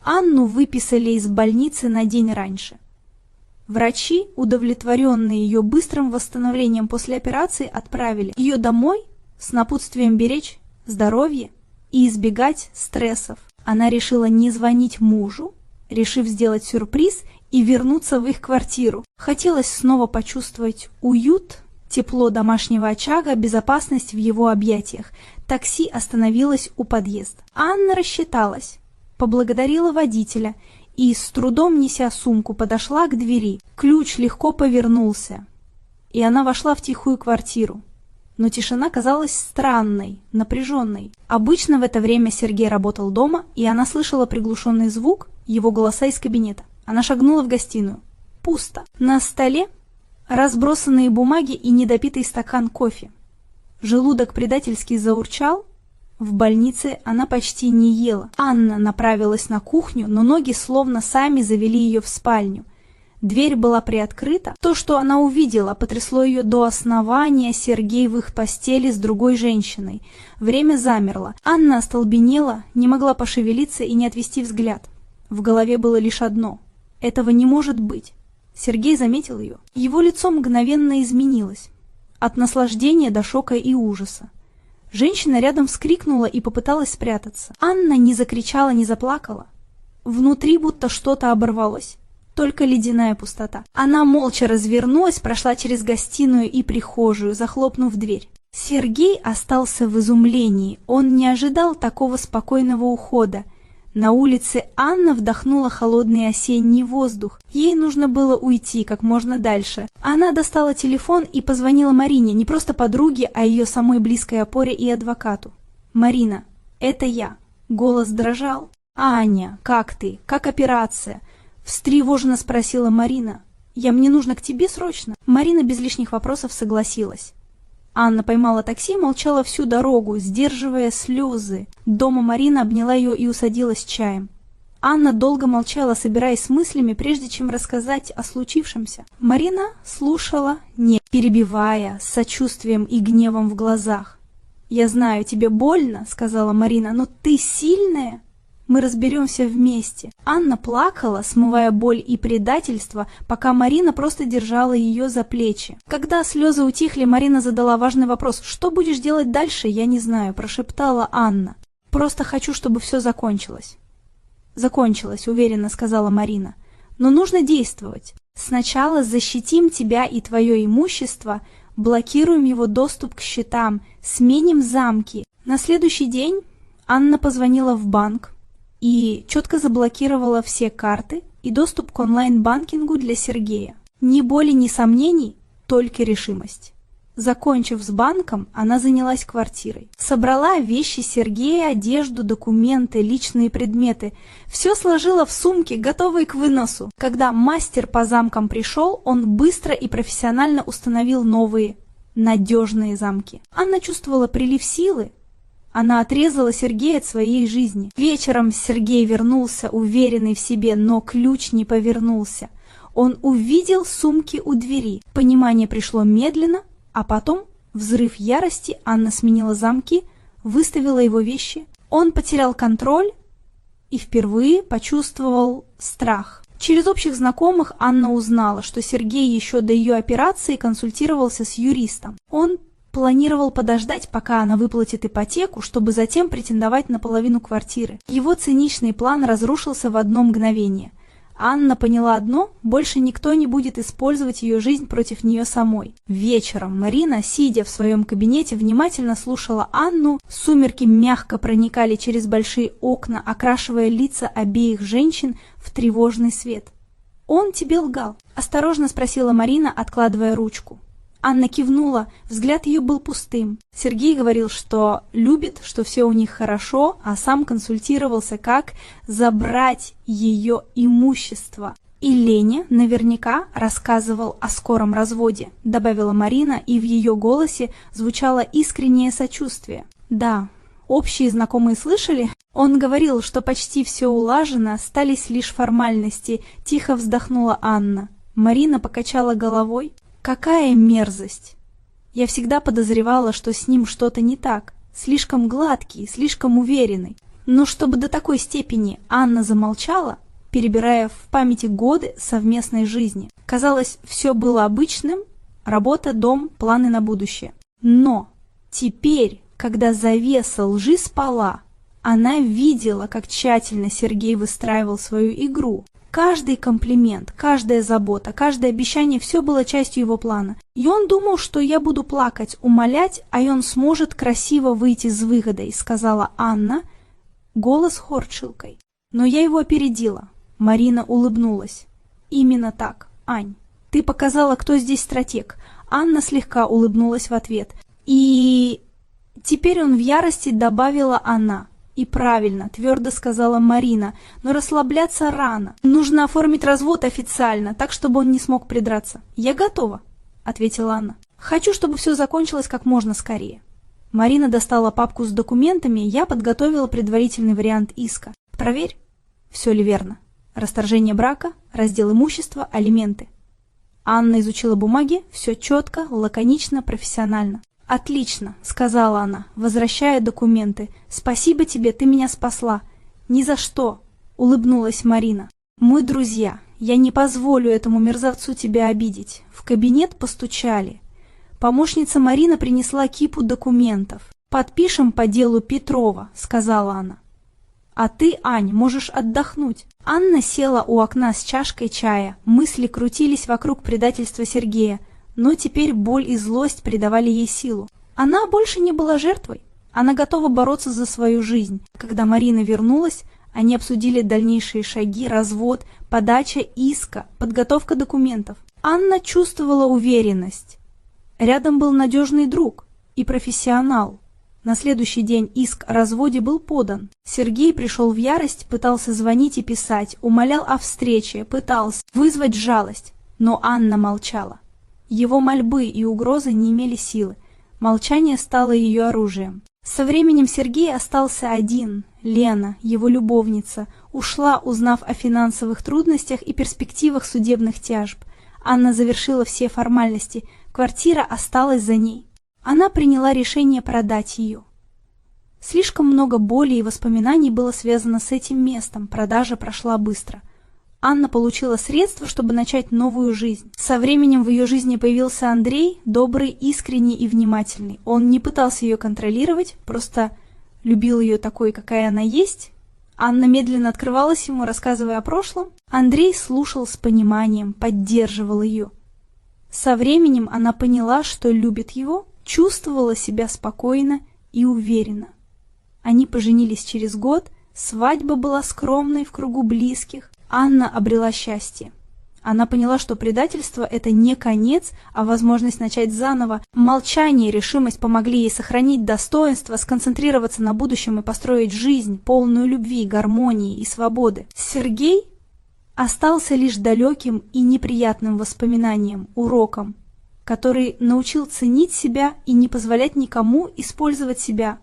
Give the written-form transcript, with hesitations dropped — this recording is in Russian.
Анну выписали из больницы на день раньше. Врачи, удовлетворенные ее быстрым восстановлением после операции, отправили ее домой с напутствием беречь здоровье и избегать стрессов. Она решила не звонить мужу, решив сделать сюрприз и вернуться в их квартиру. Хотелось снова почувствовать уют, тепло домашнего очага, безопасность в его объятиях. Такси остановилось у подъезда. Анна рассчиталась, поблагодарила водителя и, с трудом неся сумку, подошла к двери. Ключ легко повернулся, и она вошла в тихую квартиру. Но тишина казалась странной, напряженной. Обычно в это время Сергей работал дома, и она слышала приглушенный звук его голоса из кабинета. Она шагнула в гостиную. Пусто. На столе разбросанные бумаги и недопитый стакан кофе. Желудок предательски заурчал. В больнице она почти не ела. Анна направилась на кухню, но ноги словно сами завели ее в спальню. Дверь была приоткрыта. То, что она увидела, потрясло ее до основания. Сергей в их постели с другой женщиной. Время замерло. Анна остолбенела, не могла пошевелиться и не отвести взгляд. В голове было лишь одно. Этого не может быть. Сергей заметил ее. Его лицо мгновенно изменилось. От наслаждения до шока и ужаса. Женщина рядом вскрикнула и попыталась спрятаться. Анна не закричала, не заплакала. Внутри будто что-то оборвалось. Только ледяная пустота. Она молча развернулась, прошла через гостиную и прихожую, захлопнув дверь. Сергей остался в изумлении. Он не ожидал такого спокойного ухода. На улице Анна вдохнула холодный осенний воздух. Ей нужно было уйти как можно дальше. Она достала телефон и позвонила Марине, не просто подруге, а ее самой близкой опоре и адвокату. «Марина, это я». Голос дрожал. «Аня, как ты? Как операция?» Встревоженно спросила Марина. «Мне нужно к тебе срочно». Марина без лишних вопросов согласилась. Анна поймала такси и молчала всю дорогу, сдерживая слезы. Дома Марина обняла ее и усадила с чаем. Анна долго молчала, собираясь с мыслями, прежде чем рассказать о случившемся. Марина слушала, не перебивая, с сочувствием и гневом в глазах. «Я знаю, тебе больно», — сказала Марина, — «но ты сильная. Мы разберемся вместе». Анна плакала, смывая боль и предательство, пока Марина просто держала ее за плечи. Когда слезы утихли, Марина задала важный вопрос. «Что будешь делать дальше, я не знаю», – прошептала Анна. «Просто хочу, чтобы все закончилось». «Закончилось», – уверенно сказала Марина. «Но нужно действовать. Сначала защитим тебя и твое имущество, блокируем его доступ к счетам, сменим замки». На следующий день Анна позвонила в банк и четко заблокировала все карты и доступ к онлайн-банкингу для Сергея. Ни боли, ни сомнений, только решимость. Закончив с банком, она занялась квартирой. Собрала вещи Сергея, одежду, документы, личные предметы. Все сложила в сумки, готовые к выносу. Когда мастер по замкам пришел, он быстро и профессионально установил новые, надежные замки. Анна чувствовала прилив силы. Она отрезала Сергея от своей жизни. Вечером Сергей вернулся, уверенный в себе, но ключ не повернулся. Он увидел сумки у двери. Понимание пришло медленно, а потом, взрыв ярости, Анна сменила замки, выставила его вещи. Он потерял контроль и впервые почувствовал страх. Через общих знакомых Анна узнала, что Сергей еще до ее операции консультировался с юристом. Он планировал подождать, пока она выплатит ипотеку, чтобы затем претендовать на половину квартиры. Его циничный план разрушился в одно мгновение. Анна поняла одно – больше никто не будет использовать ее жизнь против нее самой. Вечером Марина, сидя в своем кабинете, внимательно слушала Анну. Сумерки мягко проникали через большие окна, окрашивая лица обеих женщин в тревожный свет. «Он тебе лгал?» – осторожно спросила Марина, откладывая ручку. Анна кивнула, взгляд ее был пустым. Сергей говорил, что любит, что все у них хорошо, а сам консультировался, как забрать ее имущество. И Леня наверняка рассказывал о скором разводе, добавила Марина, и в ее голосе звучало искреннее сочувствие. Да, общие знакомые слышали? Он говорил, что почти все улажено, остались лишь формальности, тихо вздохнула Анна. Марина покачала головой. Какая мерзость! Я всегда подозревала, что с ним что-то не так. Слишком гладкий, слишком уверенный. Но чтобы до такой степени Анна замолчала, перебирая в памяти годы совместной жизни. Казалось, все было обычным: работа, дом, планы на будущее. Но теперь, когда завеса лжи спала, она видела, как тщательно Сергей выстраивал свою игру. Каждый комплимент, каждая забота, каждое обещание – все было частью его плана. И он думал, что я буду плакать, умолять, а он сможет красиво выйти с выгодой, сказала Анна, голос хорчилкой. Но я его опередила. Марина улыбнулась. Именно так, Ань. Ты показала, кто здесь стратег. Анна слегка улыбнулась в ответ. И теперь он в ярости, добавила она. И правильно, твердо сказала Марина, но расслабляться рано. Нужно оформить развод официально, так, чтобы он не смог придраться. Я готова, ответила Анна. Хочу, чтобы все закончилось как можно скорее. Марина достала папку с документами, я подготовила предварительный вариант иска. Проверь, все ли верно. Расторжение брака, раздел имущества, алименты. Анна изучила бумаги, все четко, лаконично, профессионально. «Отлично», — сказала она, возвращая документы. «Спасибо тебе, ты меня спасла». «Ни за что», — улыбнулась Марина. «Мы друзья. Я не позволю этому мерзавцу тебя обидеть». В кабинет постучали. Помощница Марина принесла кипу документов. «Подпишем по делу Петрова», — сказала она. «А ты, Ань, можешь отдохнуть». Анна села у окна с чашкой чая. Мысли крутились вокруг предательства Сергея. Но теперь боль и злость придавали ей силу. Она больше не была жертвой. Она готова бороться за свою жизнь. Когда Марина вернулась, они обсудили дальнейшие шаги, развод, подача иска, подготовка документов. Анна чувствовала уверенность. Рядом был надежный друг и профессионал. На следующий день иск о разводе был подан. Сергей пришел в ярость, пытался звонить и писать, умолял о встрече, пытался вызвать жалость. Но Анна молчала. Его мольбы и угрозы не имели силы. Молчание стало ее оружием. Со временем Сергей остался один. Лена, его любовница, ушла, узнав о финансовых трудностях и перспективах судебных тяжб. Анна завершила все формальности. Квартира осталась за ней. Она приняла решение продать ее. Слишком много боли и воспоминаний было связано с этим местом. Продажа прошла быстро. Анна получила средства, чтобы начать новую жизнь. Со временем в ее жизни появился Андрей, добрый, искренний и внимательный. Он не пытался ее контролировать, просто любил ее такой, какая она есть. Анна медленно открывалась ему, рассказывая о прошлом. Андрей слушал с пониманием, поддерживал ее. Со временем она поняла, что любит его, чувствовала себя спокойно и уверенно. Они поженились через год, свадьба была скромной в кругу близких. Анна обрела счастье. Она поняла, что предательство – это не конец, а возможность начать заново. Молчание и решимость помогли ей сохранить достоинство, сконцентрироваться на будущем и построить жизнь, полную любви, гармонии и свободы. Сергей остался лишь далеким и неприятным воспоминанием, уроком, который научил ценить себя и не позволять никому использовать себя.